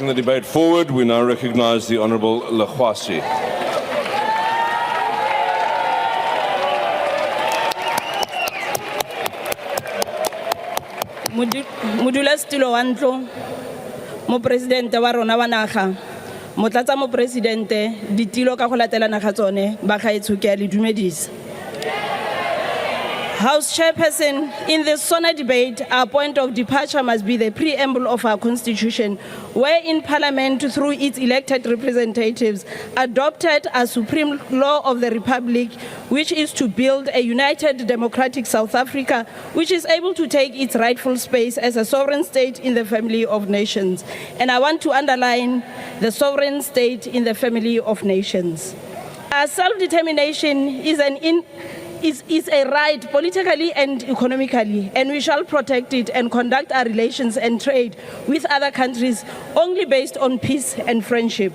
taking the debate forward. We now recognize the Honourable Legwase. Modulasetulo wa ntlo, Mopresidente wa rona wa naga, Motlatsa Mopresidente, ditilo ka go latelana ga tsone, ba gaetsho ke a le dumedisa. House Chairperson, in this SONA debate, our point of departure must be the preamble of our Constitution, wherein Parliament, through its elected representatives, adopted a supreme law of the Republic, which is to build a united democratic South Africa, which is able to take its rightful space as a sovereign state in the family of nations. And I want to underline the sovereign state in the family of nations. Our self-determination is a right politically and economically, and we shall protect it and conduct our relations and trade with other countries only based on peace and friendship.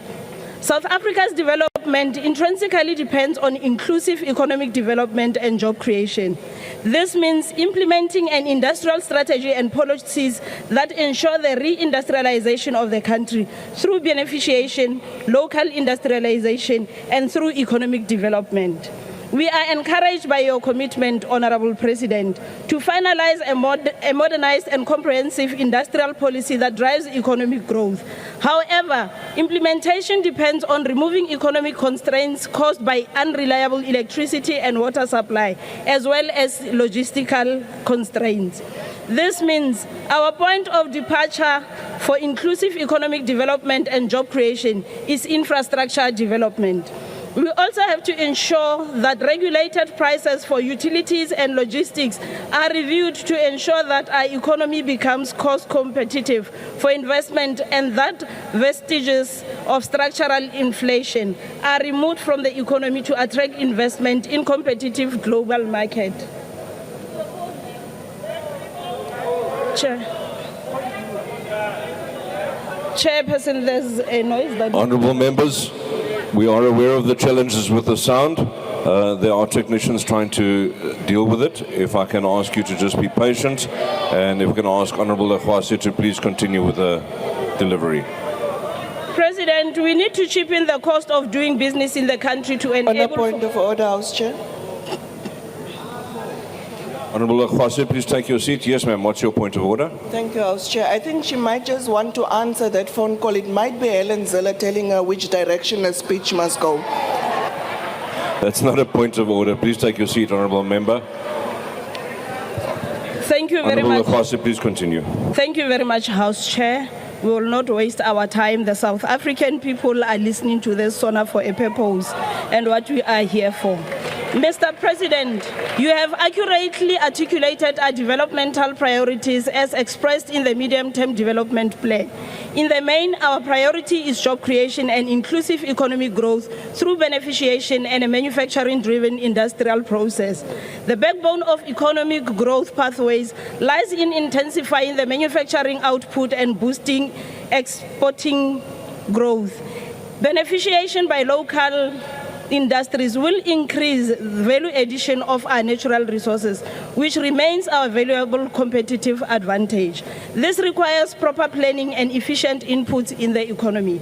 South Africa's development intrinsically depends on inclusive economic development and job creation. This means implementing an industrial strategy and policies that ensure the reindustrialization of the country through beneficiation, local industrialization, and through economic development. We are encouraged by your commitment, Honourable President, to finalize a modernized and comprehensive industrial policy that drives economic growth. However, implementation depends on removing economic constraints caused by unreliable electricity and water supply, as well as logistical constraints. This means our point of departure for inclusive economic development and job creation is infrastructure development. We also have to ensure that regulated prices for utilities and logistics are reviewed to ensure that our economy becomes cost competitive for investment and that vestiges of structural inflation are removed from the economy to attract investment in competitive global market. Chairperson, there's a noise that... Honourable members, we are aware of the challenges with the sound. There are technicians trying to deal with it. If I can ask you to just be patient, and if we can ask Honourable Legwase to please continue with the delivery. President, we need to chip in the cost of doing business in the country to enable... On a point of order, House Chair. Honourable Legwase, please take your seat. Yes, ma'am. What's your point of order? Thank you, House Chair. I think she might just want to answer that phone call. It might be Helen Zille telling her which direction her speech must go. That's not a point of order. Please take your seat, Honourable Member. Thank you very Honourable much. Legwase, please continue. Thank you very much, House Chair. We will not waste our time. The South African people are listening to this SONA for a purpose and what we are here for. Mr. President, you have accurately articulated our developmental priorities as expressed in the medium-term development plan. In the main, our priority is job creation and inclusive economic growth through beneficiation and a manufacturing-driven industrial process. The backbone of economic growth pathways lies in intensifying the manufacturing output and boosting exporting growth. Beneficiation by local industries will increase the value addition of our natural resources, which remains our valuable competitive advantage. This requires proper planning and efficient inputs in the economy.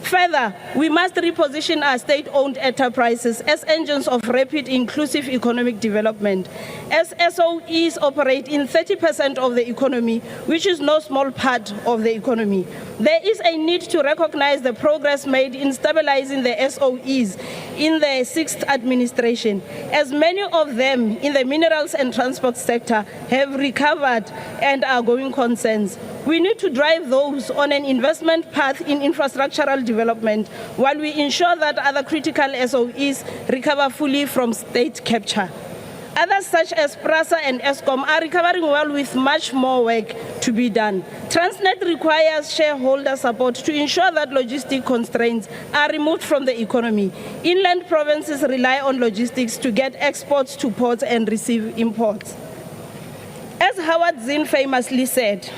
Further, we must reposition our state-owned enterprises as engines of rapid inclusive economic development. As SOEs operate in 30% of the economy, which is no small part of the economy, there is a need to recognize the progress made in stabilizing the SOEs in the 6th administration, as many of them in the minerals and transport sector have recovered and are going concerns. We need to drive those on an investment path in infrastructural development while we ensure that other critical SOEs recover fully from state capture. Others such as PRASA and ESCOM are recovering well with much more work to be done. Transnet requires shareholder support to ensure that logistic constraints are removed from the economy. Inland provinces rely on logistics to get exports to ports and receive imports. As Helen Zille famously said,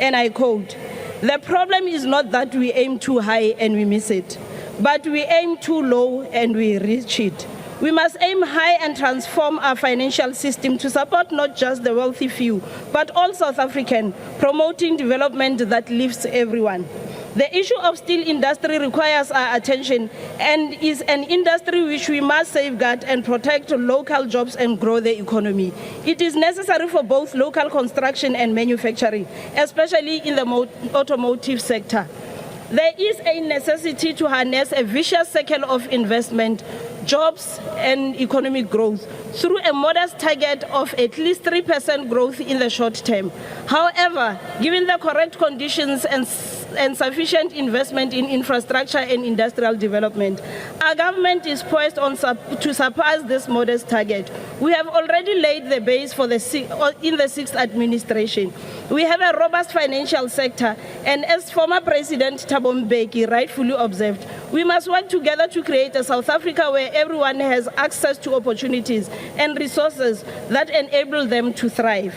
and I quote, "The problem is not that we aim too high and we miss it, but we aim too low and we reach it." We must aim high and transform our financial system to support not just the wealthy few, but all South African, promoting development that lifts everyone. The issue of steel industry requires our attention and is an industry which we must safeguard and protect local jobs and grow the economy. It is necessary for both local construction and manufacturing, especially in the automotive sector. There is a necessity to harness a vicious cycle of investment, jobs and economic growth through a modest target of at least 3% growth in the short term. However, given the correct conditions and sufficient investment in infrastructure and industrial development, our government is poised to surpass this modest target. We have already laid the base for in the 6th administration. We have a robust financial sector, and as former President Thabo Mbeki rightfully observed, we must work together to create a South Africa where everyone has access to opportunities and resources that enable them to thrive.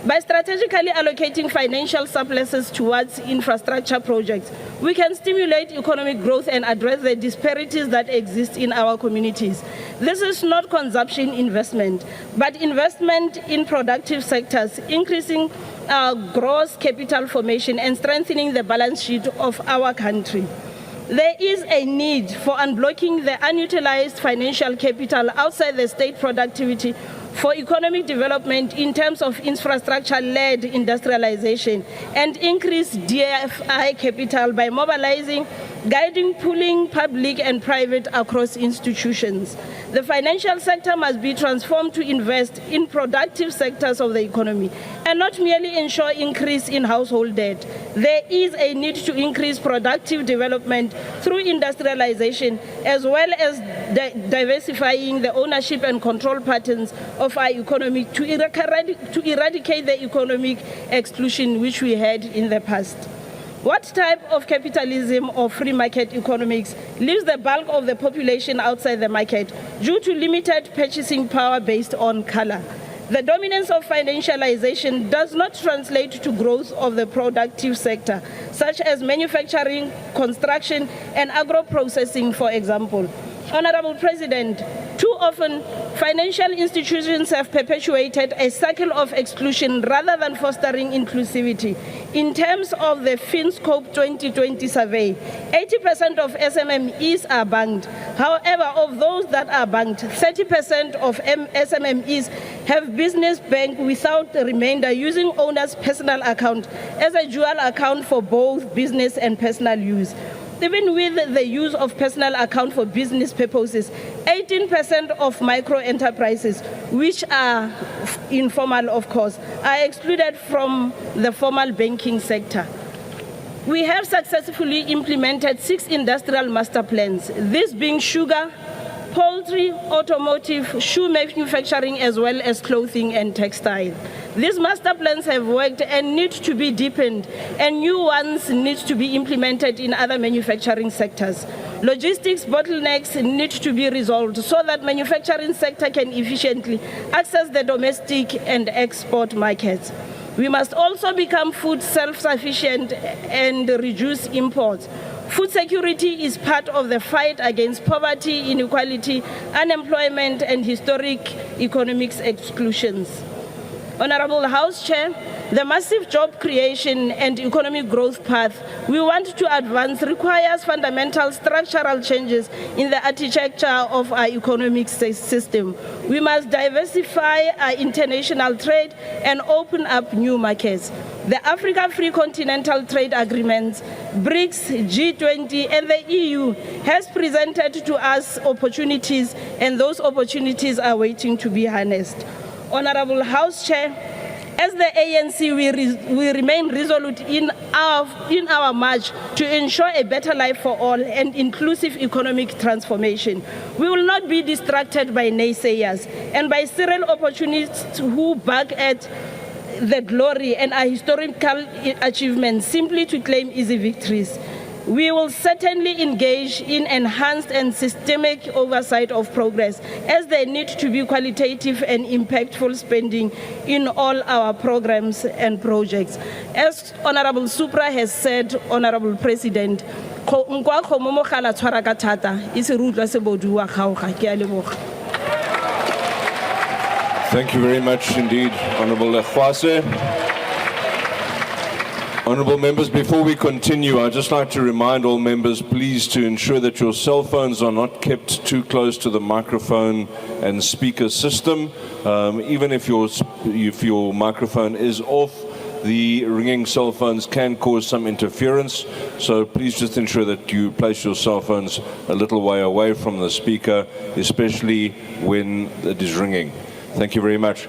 By strategically allocating financial surpluses towards infrastructure projects, we can stimulate economic growth and address the disparities that exist in our communities. This is not consumption investment, but investment in productive sectors, increasing our gross capital formation and strengthening the balance sheet of our country. There is a need for unblocking the unutilized financial capital outside the state productivity for economic development in terms of infrastructure-led industrialization and increase DFI capital by mobilizing, guiding, pooling public and private across institutions. The financial sector must be transformed to invest in productive sectors of the economy and not merely ensure increase in household debt. There is a need to increase productive development through industrialization as well as diversifying the ownership and control patterns of our economy to eradicate the economic exclusion which we had in the past. What type of capitalism or free market economics leaves the bulk of the population outside the market due to limited purchasing power based on color? The dominance of financialization does not translate to growth of the productive sector, such as manufacturing, construction, and agro-processing, for example. Honorable President, too often, financial institutions have perpetuated a cycle of exclusion rather than fostering inclusivity. In terms of the FinScope 2020 survey, 80% of SMMEs are banked. However, of those that are banked, 30% of SMMEs have business bank without the remainder using owner's personal account as a dual account for both business and personal use. Even with the use of personal account for business purposes, 18% of micro enterprises, which are informal of course, are excluded from the formal banking sector. We have successfully implemented 6 industrial master plans, this being sugar, poultry, automotive, shoe manufacturing, as well as clothing and textile. These master plans have worked and need to be deepened, and new ones need to be implemented in other manufacturing sectors. Logistics bottlenecks need to be resolved so that manufacturing sector can efficiently access the domestic and export markets. We must also become food self-sufficient and reduce imports. Food security is part of the fight against poverty, inequality, unemployment, and historic economic exclusions. Honorable House Chair, the massive job creation and economic growth path we want to advance requires fundamental structural changes in the architecture of our economic system. We must diversify our international trade and open up new markets. The Africa Free Continental Trade Agreements, BRICS, G20, and the EU has presented to us opportunities, and those opportunities are waiting to be harnessed. Honorable House Chair, as the ANC, we remain resolute in our march to ensure a better life for all and inclusive economic transformation. We will not be distracted by naysayers and by serial opportunists who bark at the glory and our historical achievements simply to claim easy victories. We will certainly engage in enhanced and systemic oversight of progress, as there need to be qualitative and impactful spending in all our programs and projects. As Honorable Supra has said, Honorable President, Thank you very much indeed, Honorable Legwase. Honourable members, before we continue, I'd just like to remind all members, please, to ensure that your cell phones are not kept too close to the microphone and speaker system. Even if your microphone is off, the ringing cell phones can cause some interference. So please just ensure that you place your cell phones a little way away from the speaker, especially when it is ringing. Thank you very much.